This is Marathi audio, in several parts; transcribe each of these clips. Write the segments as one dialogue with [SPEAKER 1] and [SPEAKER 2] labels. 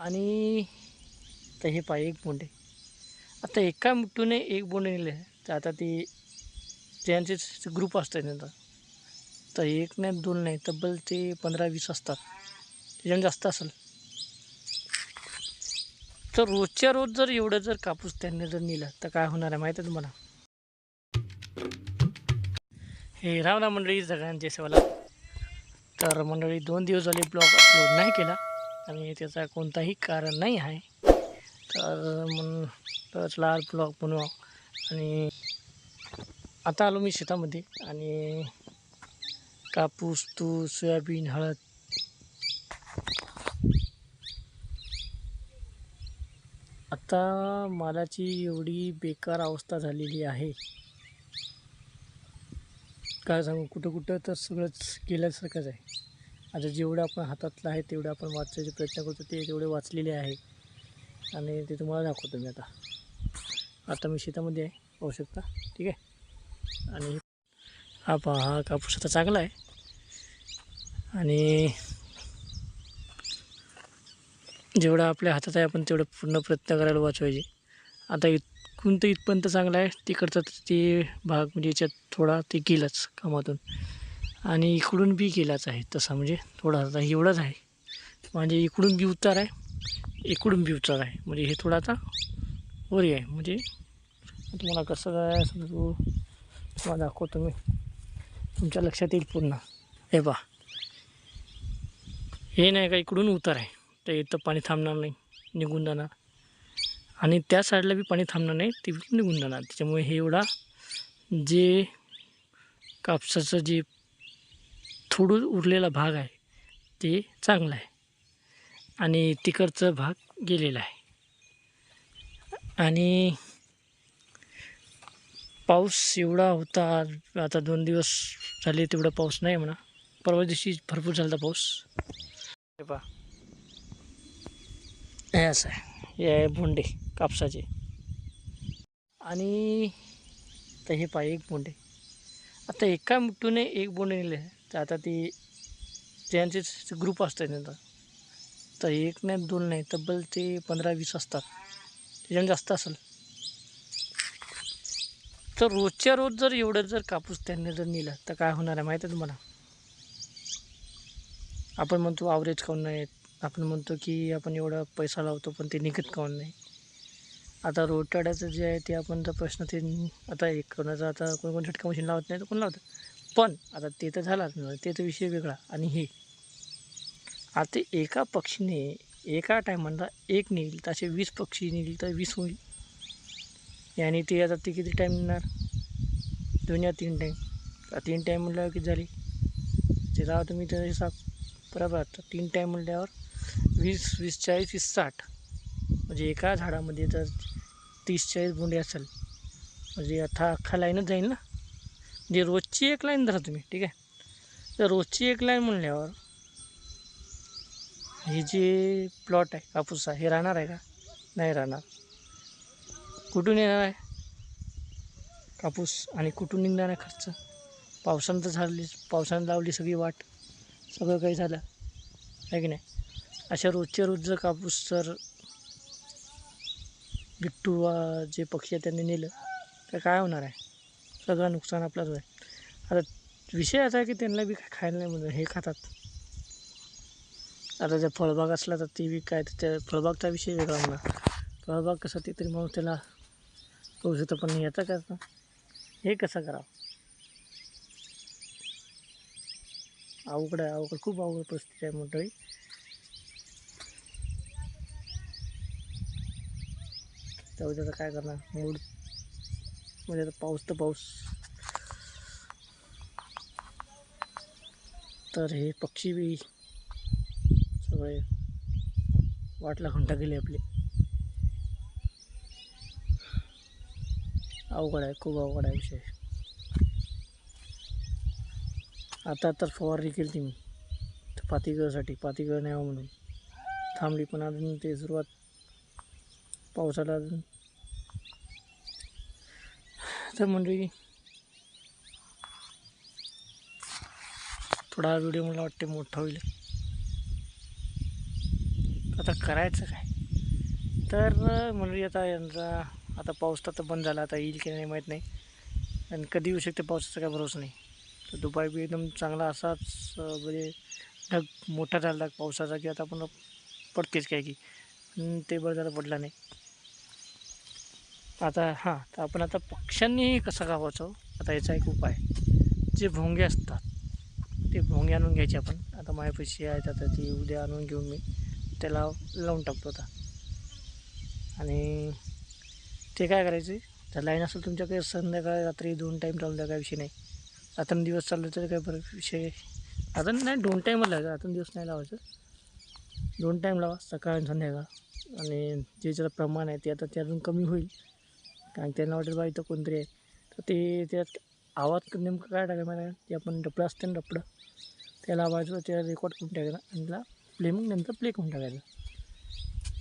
[SPEAKER 1] आणि तर हे पाय एक बोंडे आता एका मुठूने एक बोंडे नेले तर आता ते त्यांचे ग्रुप असतात त्यांचा तर एक नाही दोन नाही तब्बल ते 15-20 असतात त्याच्याने जास्त असेल. तर रोजच्या रोज जर एवढं जर कापूस त्यांनी जर नेला तर काय होणार आहे माहीत आहे तुम्हाला. हे रावणा मंडळी सगळ्यांचे सेवाला. तर मंडळी 2 दिवस झाले ब्लॉग अपलोड नाही केला आणि त्याचा कोणताही कारण नाही आहे. तर मग चला ब्लॉग बनवा. आणि आता आलो मी शेतामध्ये आणि कापूस तूर सोयाबीन हळद आता मालाची एवढी बेकार अवस्था झालेली आहे काय सांगू. कुठं कुठं तर सगळंच गेल्यासारखंच आहे. आता जेवढं आपण हातातलं आहे तेवढं आपण वाचायचे प्रयत्न करतो ते तेवढे वाचलेले आहे आणि ते तुम्हाला दाखवतो मी. आता मी शेतामध्ये आहे पाहू शकता ठीक आहे. आणि हा पहा हा कापूस आता चांगला आहे आणि जेवढं आपल्या हातात आहे आपण तेवढं पूर्ण प्रयत्न करायला वाचवायचे. आता इथून तर इथपर्यंत चांगलं आहे तिकडचा ते भाग म्हणजे याच्यात थोडा ते गेलाच कामातून आणि इकडून बी गेलाच आहे तसा म्हणजे थोडा आता एवढाच आहे. म्हणजे इकडून बी उतार आहे इकडून बी उतार आहे म्हणजे हे थोडा आता वरी आहे. म्हणजे तुम्हाला कसं काय समजू तुम्हाला दाखवतो मी तुमच्या लक्षात येईल पूर्ण. हे पहा हे नाही का इकडून उतार आहे तर इथं पाणी थांबणार नाही निघून जाणार आणि त्या साईडला बी पाणी थांबणार नाही ते बी निघून जाणार. त्याच्यामुळे हे एवढा जे कापसाचं जे थोडं उरलेला भाग आहे ते चांगला आहे आणि तिकडचा भाग गेलेला आहे. आणि पाऊस एवढा होता आता 2 दिवस झाले तेवढा पाऊस नाही म्हणा. परवा दिवशी भरपूर झाला पाऊस. हे पहा हे असं आहे हे आहे बोंडे कापसाचे. आणि तर हे पहा एक बोंडे आता एका मुठूने एक बोंडे नेले तर आता ते त्यांचे ग्रुप असतात त्यांचा तर एक नाही दोन नाही तब्बल ते 15-20 असतात त्याच्याने जास्त असेल. तर रोजच्या रोज जर एवढं जर कापूस त्यांनी जर नेला तर काय होणार आहे माहीत आहे तुम्हाला. आपण म्हणतो ॲव्हरेज काऊन नाही आपण म्हणतो की आपण एवढा पैसा लावतो पण ते निघत काऊन नाही. आता रोटाड्याचं जे आहे ते आपण तर प्रश्न ते आता एक कोणाचं आता कोण झटका मशीन लावत नाही तर कोण लावतं पण आता ते तर झालाच ते तर विषय वेगळा. आणि हे आता एका पक्षीने एका टायमाला एक नेईल तर असे 20 पक्षी नेईल तर 20 होईल. आणि ते आता ते किती टाईम निघणार 2 या 3 टाईम. 3 टाईम म्हटल्यावर किती झाली ते राहा तुम्ही तर हिसाब बरोबर. 3 टाईम म्हटल्यावर 20 20 40 20 60 म्हणजे एका झाडामध्ये जर 30-40 बोंडे असेल म्हणजे आता अख्खा लाईनच जाईल ना. म्हणजे रोजची एक लाईन धरा तुम्ही ठीक आहे. तर रोजची एक लाईन म्हणल्यावर हे जे प्लॉट आहे कापूस हे राहणार आहे का नाही राहणार. कुठून येणार आहे कापूस आणि कुठून निघणार आहे खर्च. पावसानं तर झाली पावसानं लावली सगळी वाट सगळं काही झालं आहे की नाही. अशा रोजच्या रोज जर कापूस जर बिट्टू जे पक्षी आहे त्यांनी नेलं तर काय होणार आहे सगळं नुकसान आपलंच आहे. आता विषय असा आहे की त्यांना बी खायला नाही म्हणून हे खातात. आता जर फळबाग असला तर ते बी काय त्या फळबागचा विषय वेगळा होणार. फळबाग कसं ते तरी मग त्याला पाहू शकतो पण याचा कसं हे कसं करावं अवघड आहे. अवघड खूप अवघड परिस्थिती आहे मंडळी. त्यावेळी आता काय करणार मूड म्हणजे आता पाऊस तर पाऊस. तर हे पक्षी बी सगळे वाटला घंटा गेले आपले. अवघड आहे खूप अवघड आहे विषय. आता तर फवारणी केली ती मी पातीगळसाठी पातीगळ न्यावं म्हणून थांबली पण अजून ते सुरुवात पावसाला अजून. तर मंडळी थोडा व्हिडिओ मला वाटते मोठा होईल आता करायचं काय? तर म्हणजे आता यांचा आता पाऊस तर बंद झाला, आता येईल की नाही माहीत नाही, आणि कधी येऊ शकते पावसाचा काय भरोसा नाही. तर दुपारी बी एकदम चांगला असाच म्हणजे ढग मोठा झाला पावसाचा की आता आपण पडतेच काय की, ते बरं झालं पडला नाही. आता हां, तर आपण आता पक्ष्यांनी कसं का वाचव, आता याचा एक उपाय, जे भोंगे असतात ते भोंगे आणून घ्यायचे आपण. आता माझ्यापाशी आहेत, आता ती उद्या आणून घेऊन मी त्याला लावून टाकतो आता. आणि ते काय करायचे, तर लाईन असेल तुमच्याकडे संध्याकाळी रात्री 2 टाईम चालू द्या, काय विषय नाही. दिवस चाललं तर काय बरं विषय. आता नाही 2 टाईमच लावायचं, दिवस नाही लावायचं, 2 टाईम लावा, सकाळ आणि संध्याकाळ. आणि जे ज्याचं प्रमाण आहे ते आता ते अजून कमी होईल, कारण त्यांना वाटेल बा इथं कोणतरी आहे. तर ते त्यात आवाज नेमकं काय टाकायचं माहिती आहे, ते आपण डपडं असते ना डपडं, त्याला आवाजवर त्याला रेकॉर्ड करून टाकायचं आणि त्याला प्ले, मग नंतर प्ले करून टाकायचं.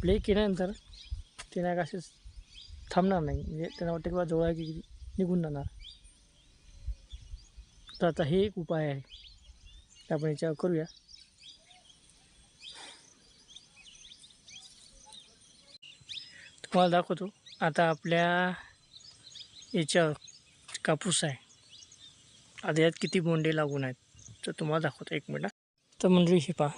[SPEAKER 1] प्ले केल्यानंतर ते नाही का असेच थांबणार नाही, म्हणजे त्यांना वाटतं की बा जवळ आहे की निघून जाणार. तर आता हे एक उपाय आहे, आपण याच्यावर करूया. तुम्हाला दाखवतो आता आपल्या याच्यावर कापूस आहे, आता यात किती बोंडे लागून आहेत, तर तुम्हाला दाखवतो, एक मिनिट. तर मंडळी हे पहा,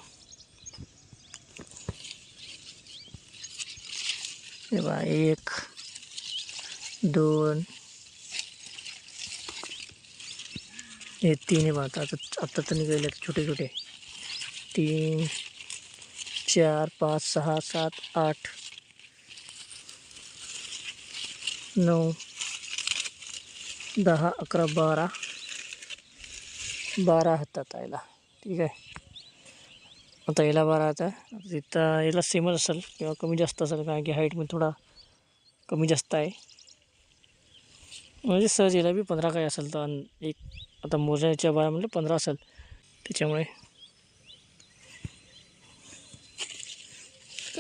[SPEAKER 1] हे पहा, 1 2 हे 3 हे पहा, आता तर निघाले छोटे छोटे, 3 4 5 6 7 8 9 10 11 12 हातात यायला. ठीक आहे, आता याला 12 आता तिथं याला सेमच असेल किंवा कमी जास्त असेल, कारण की हाईटमध्ये थोडा कमी जास्त आहे. म्हणजे सहज याला बी 15 काय असेल, तर एक आता मोजायच्या 12 म्हणजे 15 असेल, त्याच्यामुळे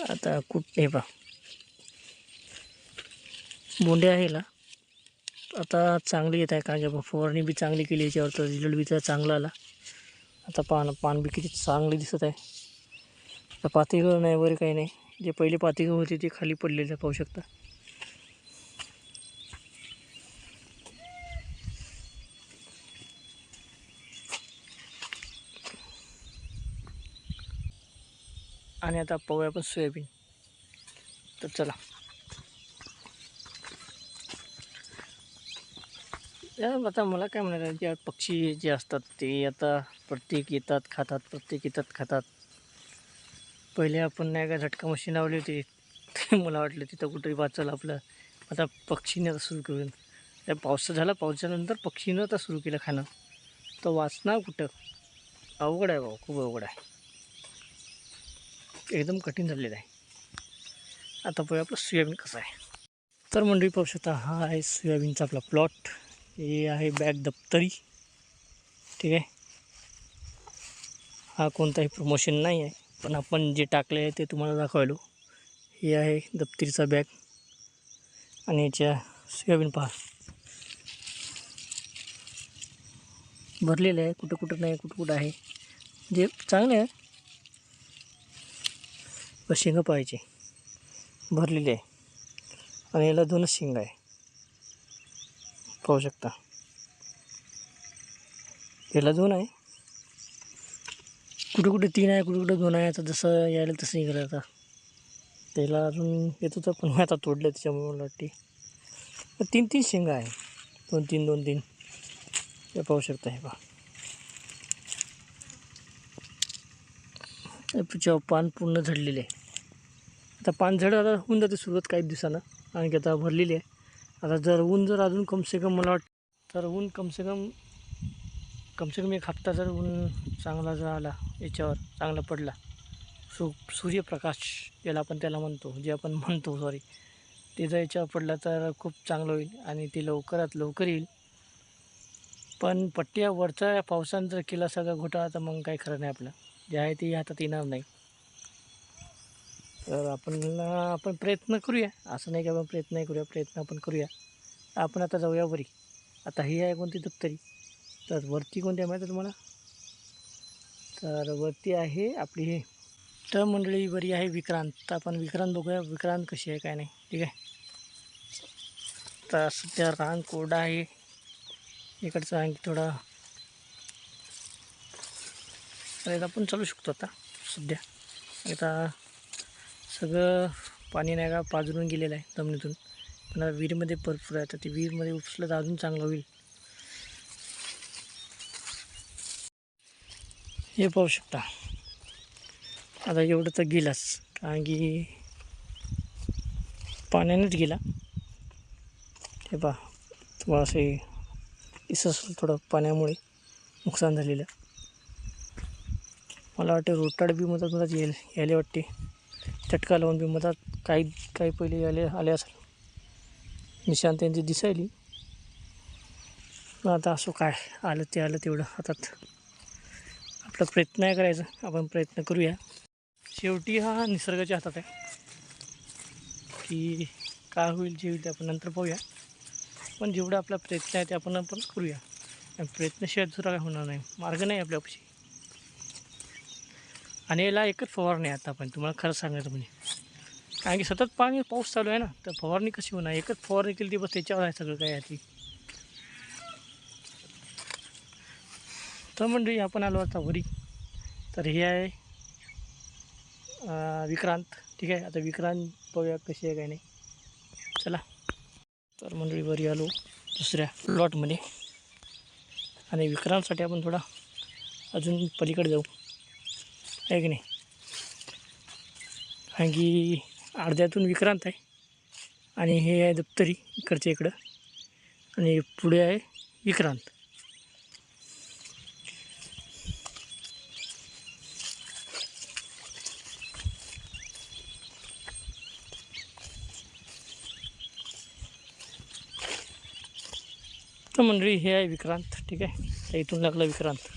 [SPEAKER 1] आता हे पहा बोंडे आहे ना, आता चांगली येत आहे, कारण की फवारणी बी चांगली केली याच्यावर, तर रिझल्ट बी त्याचा चांगला आला. आता पान बी किती चांगली दिसत आहे. आता पातीगळ नाही वगैरे काही नाही, जे पहिले पातीगळ होते ते खाली पडलेले पाहू शकता. आणि आता पाहूया आपण सोयाबीन. तर चला, आता मला काय म्हणायचं, जे पक्षी जे असतात ते आता प्रत्येक येतात खातात. पहिले आपण नाही का झटका मशीन लावली होती, ते मला वाटलं तिथं कुठेही वाचलं आपलं. आता पक्षीने आता सुरू करून, त्या पावसानंतर पक्षीनं आता सुरू केलं खाणं, तर वाचणार कुठं? अवघड आहे भाऊ, खूप अवघड आहे, एकदम कठीण झालेलं आहे. आता पाहूया आपलं सोयाबीन कसं आहे. तर मंडळी पाहू शकता, हा आहे सोयाबीनचा आपला प्लॉट. हे आहे बॅग दप्तरी. ठीक आहे, हा कोणताही प्रमोशन नाही आहे, पण आपण जे टाकले आहे ते तुम्हाला दाखवायलो. हे आहे दप्तरीचा बॅग, आणि याच्या सोयाबीन पहा भरलेले आहे, कुठं कुठं नाही, कुठं कुठं आहे, जे चांगले आहे. शेंगा पाहायचे भरलेले आहे, आणि याला 2च शेंगा आहे, पाहू शकता. याला 2 आहे, कुठे कुठे 3 आहे, कुठे कुठे 2 आहे. आता जसं यायला तसं निघालं. आता त्याला अजून येत होतं, पण आता तोडलं, त्याच्यामुळे मला वाटते 3 शेंगा आहे, 2-3 हे पाहू शकता. हे पहा, त्याच्यावर पान पूर्ण झडलेले आहे. आता पान झड आता होऊन जाते सुरुवात काही दिवसानं, कारण की आता भरलेली आहे. आता जर ऊन अजून कमसे कम मला वाटतं, तर ऊन कमसे कम 1 हप्ता जर ऊन चांगला जर आला, याच्यावर चांगला पडला, सूर्यप्रकाश याला आपण म्हणतो सॉरी, ते जर याच्यावर पडला तर खूप चांगलं होईल, आणि ते लवकरात लवकर येईल. पण पट्ट्या वरचा पावसानं जर केला सगळा घोटाळा, तर मग काही खरं नाही, आपलं जे आहे ते हातात येणार नाही. तर आपण प्रयत्न करूया, असं नाही की आपण प्रयत्न नाही करूया, प्रयत्न आपण करूया. आपण आता जाऊया वरी. आता ही आहे कोणती दप्तरी, तर वरती कोणती आहे माहिती आहे तुम्हाला? तर वरती आहे आपली हे तर मंडळी बरी आहे विक्रांत. तर आपण विक्रांत बघूया विक्रांत कशी आहे काय नाही. ठीक आहे. तर सध्या रान कोरडा आहे. इकडचा आणखी थोडा आपण चालू शकतो आता सध्या. आता सगळं पाणी नाही का पाजरून गेलेलं आहे जमिनीतून. पण आता विहिरीमध्ये भरपूर आहे. तर ती विहीरमध्ये उपसलं तर अजून चांगलं होईल. हे पाहू शकता. आता एवढं तर गेलाच, कारण की पाण्यानेच गेला. हे पहा तुम्हाला असे दिसत असेल थोडं पाण्यामुळे नुकसान झालेलं. मला वाटते रोटाड बी मधात यायला वाटते. चटका लावून बी मधात काही पहिले आले असेल. निशांत त्यांची दिसायली. पण आता असो काय आलं तेवढं हातात. आपला प्रयत्न नाही करायचा, आपण प्रयत्न करूया. शेवटी हा निसर्गाच्या हातात आहे की काय होईल जे होईल ते आपण नंतर पाहूया. पण जेवढा आपला प्रयत्न आहे ते आपण करूया. आणि प्रयत्नशिवाय दुसरा काय होणार नाही, मार्ग नाही आपल्यापाशी. आणि याला एकच फवारणी आहे आता आपण तुम्हाला खरं सांगायचं म्हणजे. कारण की सतत पाऊस चालू आहे ना, तर फवारणी कशी होणार. एकच फवारणी केली ती बस, त्याच्यावर आहे सगळं काय आहे ती. तर म्हणजे आपण आलो आता वरी. तर हे आहे विक्रांत. ठीक आहे. आता विक्रांत पाहूया कशी आहे काय नाही. चला. तर मंडळी वरी आलो दुसऱ्या प्लॉटमध्ये. आणि विक्रांतसाठी आपण थोडा अजून पलीकडे जाऊ आहे की नाही. कारण की अर्ध्यातून विक्रांत आहे आणि हे आहे दप्तरी इकडच्या इकडं, आणि पुढे आहे विक्रांत. तर मंडळी हे आहे विक्रांत. ठीक आहे. तर इथून लागला विक्रांत.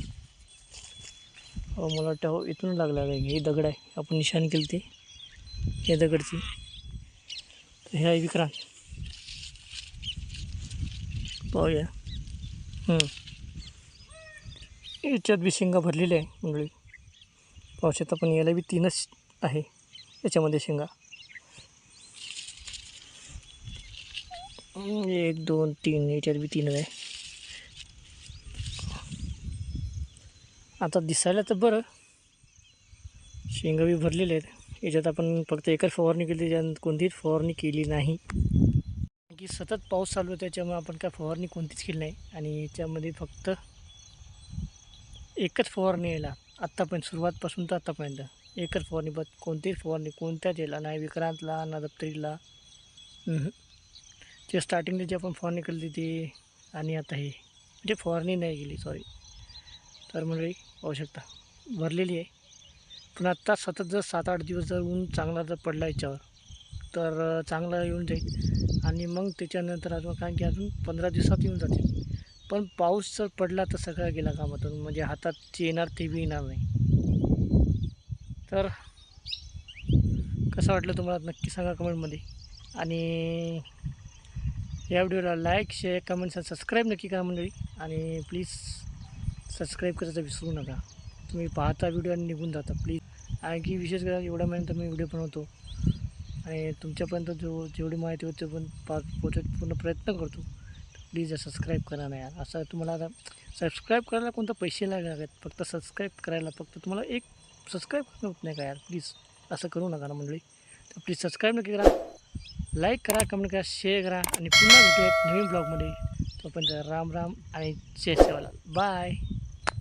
[SPEAKER 1] मला वाटतं हो इथून लागला काय. हे दगड आहे आपण निशाण केली ते, हे दगडची. तर हे आहे विक्रांत. पाहूया. याच्यात बी शेंगा भरलेल्या आहे मंडळी. पाहू शकता. पण याला बी 3च आहे याच्यामध्ये शेंगा. 1 2 3 याच्यात बी 3 आहे. आता दिसायला तर बरं शेंगा बी भरलेले आहेत. याच्यात आपण फक्त एकच फवारणी केली, त्याच्यात कोणतीच फवारणी केली नाही. की सतत पाऊस चालू आहे त्याच्यामुळे आपण काय फवारणी कोणतीच केली नाही. आणि याच्यामध्ये फक्त एकच फवारणी यायला आत्तापर्यंत, सुरुवातपासून तर आत्तापर्यंत एकच फवारणी. बस कोणतीच फवारणी कोणत्याच यायला नाही, विक्रांतला ना दप्तरीला. जे स्टार्टिंगला जे आपण फवारणी केली ती, आणि आता हे म्हणजे फवारणी नाही गेली, सॉरी. तर म्हणजे पाहू शकता भरलेली आहे. पण आत्ता सतत जर 7-8 दिवस जर ऊन चांगला जर पडला याच्यावर, तर चांगला येऊन जाईल. आणि मग त्याच्यानंतर अजून, कारण की अजून 15 दिवसात येऊन जातील. पण पाऊस जर पडला तर सगळं गेला कामातून. म्हणजे हातात जे येणार ते बी येणार नाही. तर कसं वाटलं तुम्हाला नक्की सांगा कमेंटमध्ये. आणि या व्हिडिओला लाईक, शेअर, कमेंट्स आणि सबस्क्राईब नक्की करा मंडळी. आणि प्लीज सबस्क्राईब करायचं विसरू नका. तुम्ही पाहता व्हिडिओ आणि निघून जाता प्लीज. आणखी विशेष करा एवढ्या महिन्यात मी व्हिडिओ बनवतो आणि तुमच्यापर्यंत जेवढी माहिती होते पण पोहोचत पूर्ण प्रयत्न करतो. प्लीज सबस्क्राईब करा ना यार. असं तुम्हाला आता सबस्क्राईब करायला कोणतं पैसे नाही लागत, फक्त सबस्क्राईब करायला फक्त तुम्हाला एक सबस्क्राईब करणं होत नाही का यार. प्लीज असं करू नका ना मंडळी. तर प्लीज सबस्क्राईब नक्की करा, लाईक करा, कमेंट करा, शेअर करा. आणि पुन्हा भेटूया एक नवीन ब्लॉगमध्ये. तोपर्यंत राम राम आणि जय सेवालाल. बाय.